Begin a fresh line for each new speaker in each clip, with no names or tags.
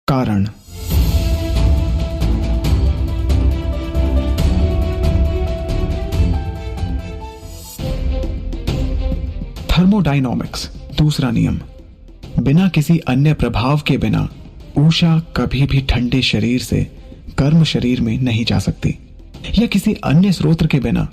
कारण। थर्मोडायनामिक्स दूसरा नियम। बिना किसी अन्य प्रभाव के बिना ऊषा कभी भी ठंडे शरीर से गर्म शरीर में नहीं जा सकती, या किसी अन्य स्रोत के बिना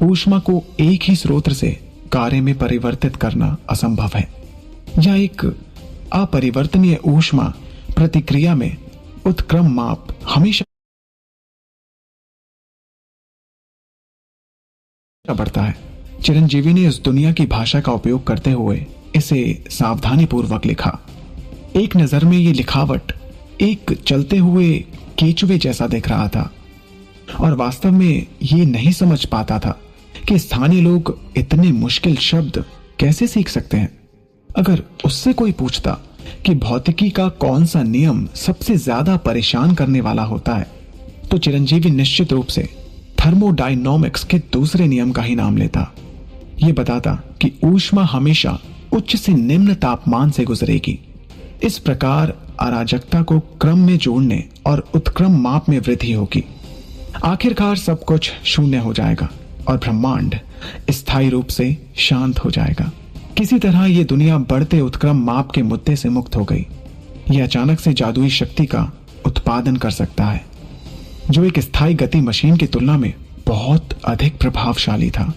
ऊष्मा को एक ही स्रोत से कार्य में परिवर्तित करना असंभव है। या एक अपरिवर्तनीय ऊष्मा प्रतिक्रिया में उत्क्रम माप हमेशा बढ़ता है। चिरंजीवी ने इस दुनिया की भाषा का उपयोग करते हुए इसे सावधानी पूर्वक लिखा। एक नजर में ये लिखावट एक चलते हुए केचुए जैसा दिख रहा था और वास्तव में ये नहीं समझ पाता था कि स्थानीय लोग इतने मुश्किल शब्द कैसे सीख सकते हैं। अगर उससे कोई पूछता कि भौतिकी का कौन सा नियम सबसे ज्यादा परेशान करने वाला होता है, तो चिरंजीवी निश्चित रूप से थर्मोडायनामिक्स के दूसरे नियम का ही नाम लेता। यह बताता कि ऊष्मा हमेशा उच्च से निम्न तापमान से गुजरेगी। इस प्रकार अराजकता को क्रम में जोड़ने और उत्क्रम माप में वृद्धि होगी। आखिरकार सब कुछ शून्य हो जाएगा और ब्रह्मांड स्थायी रूप से शांत हो जाएगा। किसी तरह यह दुनिया बढ़ते उत्क्रम माप के मुद्दे से मुक्त हो गई। यह अचानक से जादुई शक्ति का उत्पादन कर सकता है, जो एक स्थायी गति मशीन की तुलना में बहुत अधिक प्रभावशाली था।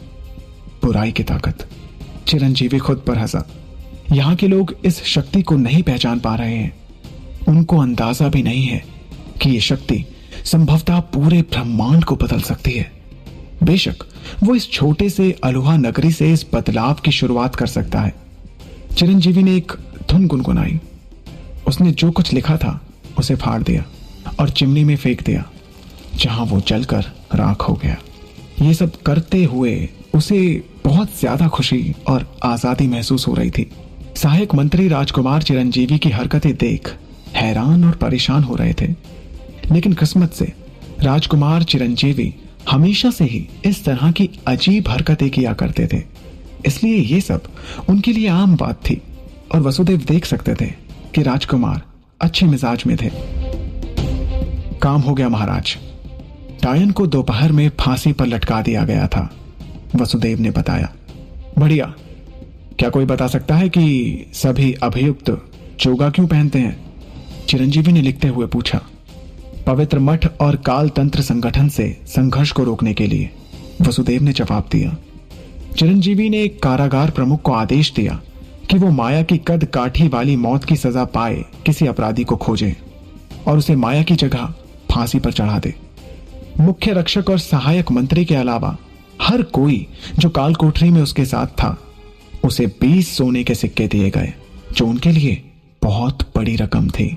बुराई की ताकत। चिरंजीवी खुद पर हंसा। यहां के लोग इस शक्ति को नहीं पहचान पा रहे हैं। उनको अंदाजा भी नहीं है कि यह शक्ति संभवतः पूरे ब्रह्मांड को बदल सकती है। बेशक वो इस छोटे से अलोहा नगरी से इस बदलाव की शुरुआत कर सकता है। चिरंजीवी ने एक धुन गुनगुनाई। उसने जो कुछ लिखा था उसे फाड़ दिया और चिमनी में फेंक दिया, जहां वो जलकर राख हो गया। ये सब करते हुए उसे बहुत ज्यादा खुशी और आजादी महसूस हो रही थी। सहायक मंत्री राजकुमार चिरंजीवी की हरकतें देख हैरान और परेशान हो रहे थे, लेकिन किस्मत से राजकुमार चिरंजीवी हमेशा से ही इस तरह की अजीब हरकतें किया करते थे, इसलिए ये सब उनके लिए आम बात थी और वसुदेव देख सकते थे कि राजकुमार अच्छे मिजाज में थे। काम हो गया महाराज। डायन को दोपहर में फांसी पर लटका दिया गया था, वसुदेव ने बताया। बढ़िया। क्या कोई बता सकता है कि सभी अभियुक्त चोगा क्यों पहनते हैं? चिरंजीवी ने लिखते हुए पूछा। पवित्र मठ और काल तंत्र संगठन से संघर्ष को रोकने के लिए, वसुदेव ने जवाब दिया। चिरंजीवी ने एक कारागार प्रमुख को आदेश दिया कि वो माया की कद काठी वाली मौत की सजा पाए किसी अपराधी को खोजे और उसे माया की जगह फांसी पर चढ़ा दे। मुख्य रक्षक और सहायक मंत्री के अलावा हर कोई जो काल कोठरी में उसके साथ था, उसे 20 सोने के सिक्के दिए गए, जो उनके लिए बहुत बड़ी रकम थी।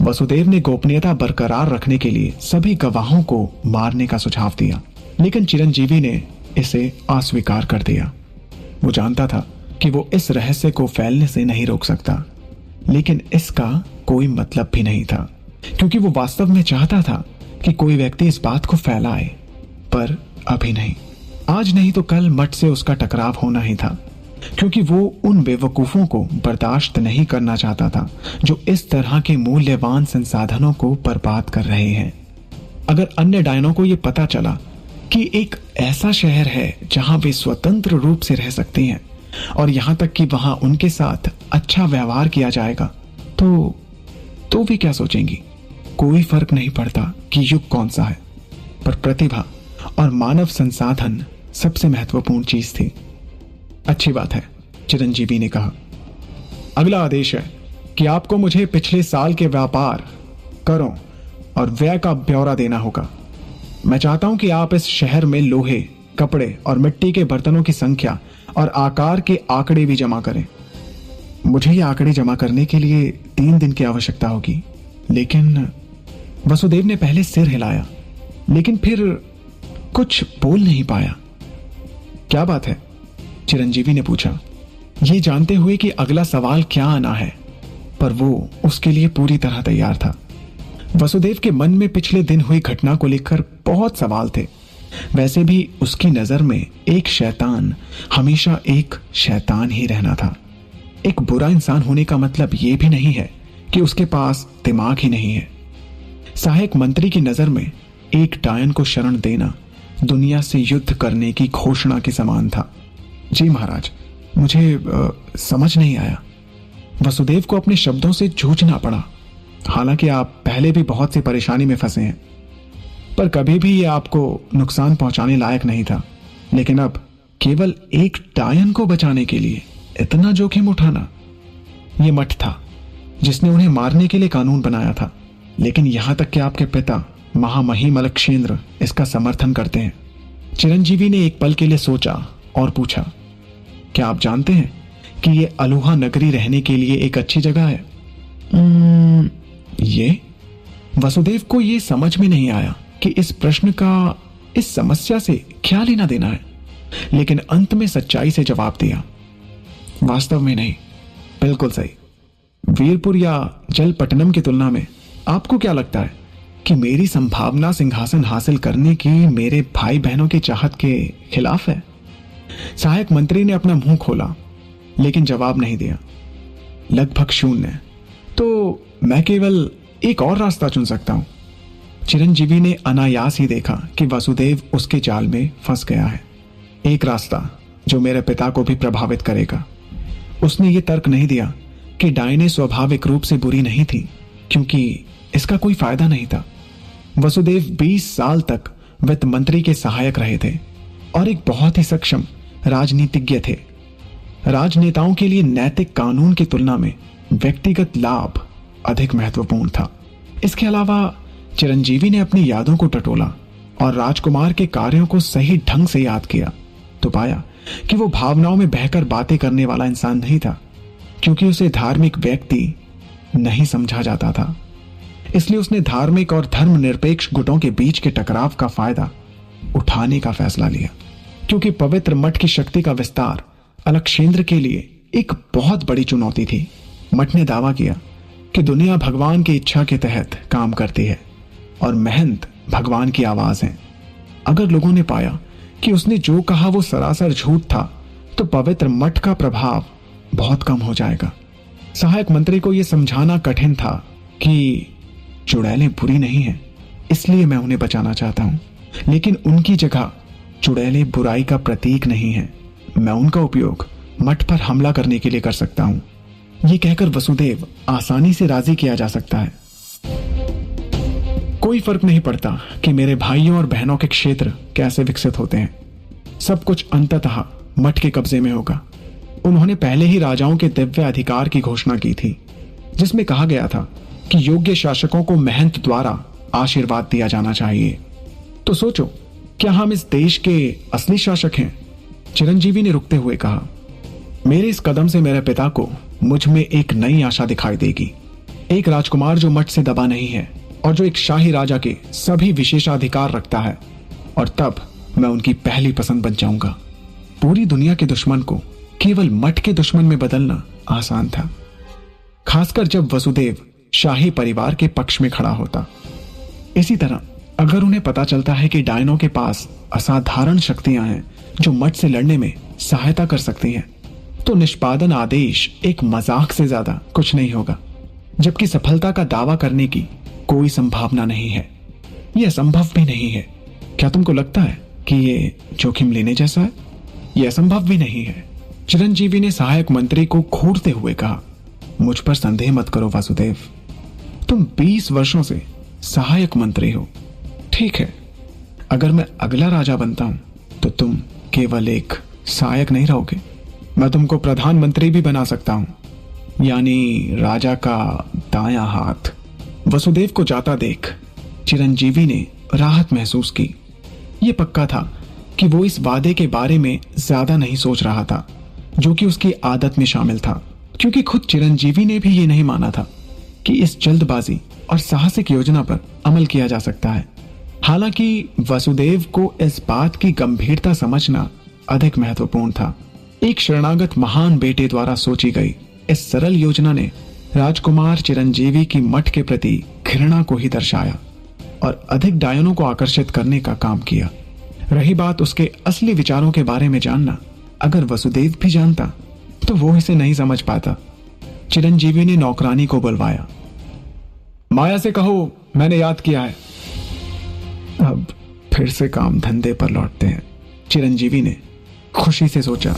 वसुदेव ने गोपनीयता बरकरार रखने के लिए सभी गवाहों को मारने का सुझाव दिया, लेकिन चिरंजीवी ने इसे अस्वीकार कर दिया। वो जानता था कि वो इस रहस्य को फैलने से नहीं रोक सकता, लेकिन इसका कोई मतलब भी नहीं था, क्योंकि वो वास्तव में चाहता था कि कोई व्यक्ति इस बात को फैलाए, पर अभी नहीं। आज नहीं तो कल मठ से उसका टकराव होना ही था, क्योंकि वो उन बेवकूफों को बर्दाश्त नहीं करना चाहता था जो इस तरह के मूल्यवान संसाधनों को बर्बाद कर रहे हैं। अगर अन्य डायनों को यह पता चला कि एक ऐसा शहर है जहां वे स्वतंत्र रूप से रह सकते हैं और यहां तक कि वहां उनके साथ अच्छा व्यवहार किया जाएगा, तो वे क्या सोचेंगी? कोई फर्क नहीं पड़ता कि युग कौन सा है, पर प्रतिभा और मानव संसाधन सबसे महत्वपूर्ण चीज थी। अच्छी बात है, चिरंजीवी ने कहा। अगला आदेश है कि आपको मुझे पिछले साल के व्यापार, करों और व्यय का ब्यौरा देना होगा। मैं चाहता हूं कि आप इस शहर में लोहे, कपड़े और मिट्टी के बर्तनों की संख्या और आकार के आंकड़े भी जमा करें। मुझे ये आंकड़े जमा करने के लिए 3 दिन की आवश्यकता होगी, लेकिन वसुदेव ने पहले सिर हिलाया, लेकिन फिर कुछ बोल नहीं पाया। क्या बात है? चिरंजीवी ने पूछा, ये जानते हुए कि अगला सवाल क्या आना है, पर वो उसके लिए पूरी तरह तैयार था। वसुदेव के मन में पिछले दिन हुई घटना को लेकर बहुत सवाल थे। वैसे भी उसकी नजर में एक शैतान हमेशा एक शैतान ही रहना था। एक बुरा इंसान होने का मतलब यह भी नहीं है कि उसके पास दिमाग ही नहीं है। सहायक मंत्री की नजर में एक डायन को शरण देना दुनिया से युद्ध करने की घोषणा के समान था। जी महाराज, मुझे समझ नहीं आया। वसुदेव को अपने शब्दों से जूझना पड़ा। हालांकि आप पहले भी बहुत सी परेशानी में फंसे हैं, पर कभी भी यह आपको नुकसान पहुंचाने लायक नहीं था। लेकिन अब केवल एक डायन को बचाने के लिए इतना जोखिम उठाना, यह मठ था जिसने उन्हें मारने के लिए कानून बनाया था। लेकिन यहां तक कि आपके पिता महामहिम अलक्षेंद्र इसका समर्थन करते हैं। चिरंजीवी ने एक पल के लिए सोचा और पूछा, क्या आप जानते हैं कि यह अलोहा नगरी रहने के लिए एक अच्छी जगह है? ये वसुदेव को यह समझ में नहीं आया कि इस प्रश्न का इस समस्या से क्या लेना देना है, लेकिन अंत में सच्चाई से जवाब दिया, वास्तव में नहीं। बिल्कुल सही। वीरपुर या जलपट्टनम की तुलना में आपको क्या लगता है कि मेरी संभावना सिंहासन हासिल करने की मेरे भाई बहनों की चाहत के खिलाफ है? सहायक मंत्री ने अपना मुंह खोला लेकिन जवाब नहीं दिया। लगभग शून्य। तो मैं केवल एक और रास्ता चुन सकता हूं। चिरंजीवी ने अनायास ही देखा कि वसुदेव उसके जाल में फंस गया है। एक रास्ता जो मेरे पिता को भी प्रभावित करेगा। उसने ये तर्क नहीं दिया कि डायने स्वाभाविक रूप से बुरी नहीं थी, क्योंकि इसका कोई फायदा नहीं था। वसुदेव 20 साल तक वित्त मंत्री के सहायक रहे थे और एक बहुत ही सक्षम राजनीतिज्ञ थे। राजनेताओं के लिए नैतिक कानून की तुलना में व्यक्तिगत लाभ अधिक महत्वपूर्ण था। इसके अलावा चिरंजीवी ने अपनी यादों को टटोला और राजकुमार के कार्यों को सही ढंग से याद किया तो पाया कि वो भावनाओं में बहकर बातें करने वाला इंसान नहीं था, क्योंकि उसे धार्मिक व्यक्ति नहीं समझा जाता था। इसलिए उसने धार्मिक और धर्मनिरपेक्ष गुटों के बीच के टकराव का फायदा उठाने का फैसला लिया, क्योंकि पवित्र मठ की शक्ति का विस्तार अलक्षेंद्र के लिए एक बहुत बड़ी चुनौती थी। मठ ने दावा किया कि दुनिया भगवान की इच्छा के तहत काम करती है और महंत भगवान की आवाज है। अगर लोगों ने पाया कि उसने जो कहा वो सरासर झूठ था, तो पवित्र मठ का प्रभाव बहुत कम हो जाएगा। सहायक मंत्री को यह समझाना कठिन था कि चुड़ैलें बुरी नहीं हैं, इसलिए मैं उन्हें बचाना चाहता हूं, लेकिन उनकी जगह चुड़ैलें बुराई का प्रतीक नहीं है। मैं उनका उपयोग मठ पर हमला करने के लिए कर सकता हूं। यह कहकर वसुदेव आसानी से राजी किया जा सकता है। कोई फर्क नहीं पड़ता कि मेरे भाइयों और बहनों के क्षेत्र कैसे विकसित होते हैं, सब कुछ अंततः मठ के कब्जे में होगा। उन्होंने पहले ही राजाओं के दिव्य अधिकार की घोषणा की थी, जिसमें कहा गया था कि योग्य शासकों को महंत द्वारा आशीर्वाद दिया जाना चाहिए। तो सोचो, क्या हम इस देश के असली शासक हैं? चिरंजीवी ने रुकते हुए कहा, मेरे इस कदम से मेरे पिता को मुझ में एक नई आशा दिखाई देगी। एक राजकुमार जो मठ से दबा नहीं है और जो एक शाही राजा के सभी विशेषाधिकार रखता है, और तब मैं उनकी पहली पसंद बन जाऊंगा। पूरी दुनिया के दुश्मन को केवल मठ के दुश्मन में बदलना आसान था, खासकर जब वसुदेव शाही परिवार के पक्ष में खड़ा होता। इसी तरह अगर उन्हें पता चलता है कि डायनों के पास असाधारण शक्तियां हैं जो मठ से लड़ने में सहायता कर सकती हैं, तो निष्पादन आदेश एक मजाक से ज्यादा कुछ नहीं होगा। जबकि सफलता का दावा करने की कोई संभावना नहीं है, यह संभव भी नहीं है। क्या तुमको लगता है कि यह जोखिम लेने जैसा है? यह संभव भी नहीं है। चिरंजीवी ने सहायक मंत्री को घूरते हुए कहा, मुझ पर संदेह मत करो वासुदेव, तुम 20 वर्षों से सहायक मंत्री हो। ठीक है, अगर मैं अगला राजा बनता हूं तो तुम केवल एक सहायक नहीं रहोगे, मैं तुमको प्रधानमंत्री भी बना सकता हूं, यानी राजा का दायां हाथ। वसुदेव को जाता देख चिरंजीवी ने राहत महसूस की। यह पक्का था कि वो इस वादे के बारे में ज्यादा नहीं सोच रहा था, जो कि उसकी आदत में शामिल था, क्योंकि खुद चिरंजीवी ने भी ये नहीं माना था कि इस जल्दबाजी और साहसिक योजना पर अमल किया जा सकता है। हालांकि वसुदेव को इस बात की गंभीरता समझना अधिक महत्वपूर्ण था। एक शरणागत महान बेटे द्वारा सोची गई इस सरल योजना ने राजकुमार चिरंजीवी की मठ के प्रति घृणा को ही दर्शाया और अधिक डायनों को आकर्षित करने का काम किया। रही बात उसके असली विचारों के बारे में जानना, अगर वसुदेव भी जानता तो वो इसे नहीं समझ पाता। चिरंजीवी ने नौकरानी को बुलवाया
माया से कहो मैंने याद किया है।
अब फिर से काम धंधे पर लौटते हैं, चिरंजीवी ने खुशी से सोचा।